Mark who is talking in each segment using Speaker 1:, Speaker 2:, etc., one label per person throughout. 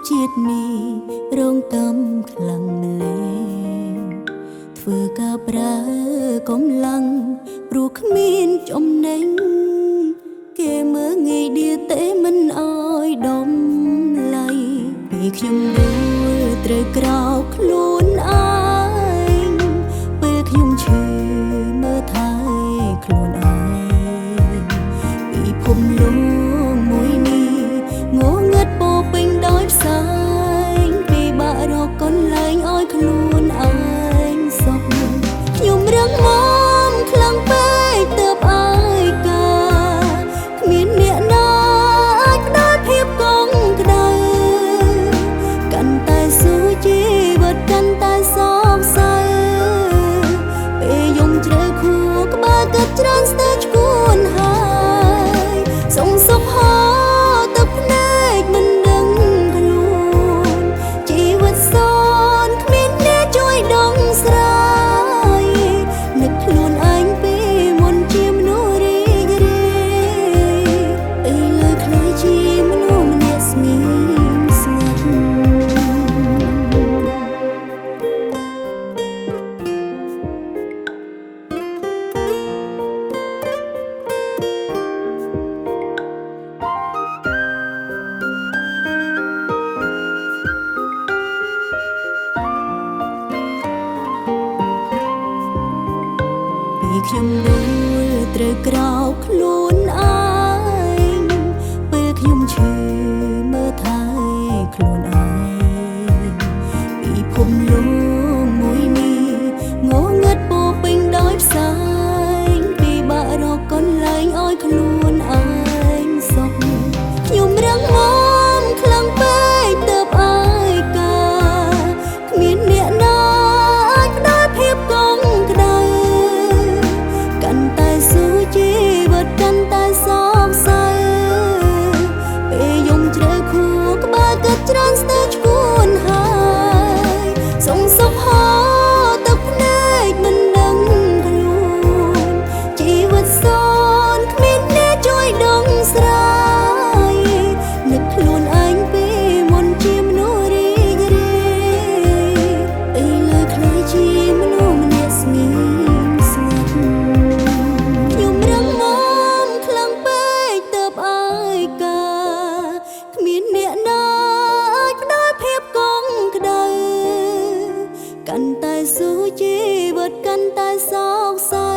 Speaker 1: ជាតិនេះរងកម្មខ្លាំងម្ល៉េះធ្វើការប្រើកម្លាំងព្រោះគ្មានចំណេញគេមើលងាយដៀទេមិនអោយដំឡៃពេលខ្ញុំដួលត្រូវក្រោកខ្លួនឯងពេលខ្ញុំឈឺមើលថែខ្លួនឯងពីភពលោកមួយនេះងងឹតពោពេញដោយផ្សែងពីបាក់រកកន្លែងឲ្យខ្លួនឯងសុខខ្ញុំរឹងមាំខ្លាំងពេកទើបឲ្យការគ្មានអ្នកណាអាចផ្ដល់ភាពកង់ក្ដៅកាន់តែស៊ូជីវិតកាន់តែសោកសៅពេលយំជ្រៅខួរក្បាលគិតច្រើនស្ទើរឈួនហើយសងសុខហោទឹកភ្នែកមិនដឹងខ្លួនជីវិតសនគ្មានអ្នកជួយដងស្រាយនឹកខ្លួនឯងពេលមុនជាមនុស្សរីករាយពេលលើខ្លះជាមនុស្សម្នាក់ស្ងៀមស្ងាត់ខ្ញុំដួលត្រូវក្រោកខ្លួនឯងពេលខ្ញុំឈឺមើលថែខ្លួនឯងពីភពលោកមួយនេះងងឹតពោពេញដោយផ្សែងពីបាក់រកកន្លែងឲ្យខ្លួនឯងសុខខ្ញុំរឹងមាំខ្លាំងពេកទើបឲ្យការគ្មានអ្នកណាអាចផ្ដល់ភាពកង់ក្ដៅកាន់តែស៊ូជីវិតកាន់តែសោកសៅពេលយំជ្រៅខួរក្បាលគិតច្រើនស្ទើរឈួនហើយសងសុខហោទឹកភ្នែកមិនដឹងខ្លួនជីវិតសនគ្មានអ្នកជួយដងស្រាយនឹកខ្លួនឯងពេលមុនជាមនុស្សរីករាយពេលលើខ្លះជាមនុស្សម្នាក់ស្ងៀមស្ងាត់ខ្ញុំរឹងមាំខ្លាំងពេកទើបឲ្យការគ្មានអ្នកណាអាចផ្ដល់ភាពកង់ក្ដៅកាន់តែស៊ូជីវិតកាន់តែសោកសៅ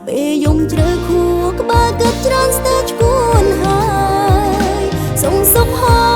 Speaker 1: ពេលយំជ្រៅខួរក្បាលគិតច្រើនស្ទើរឈួនហើយសងសុខហោ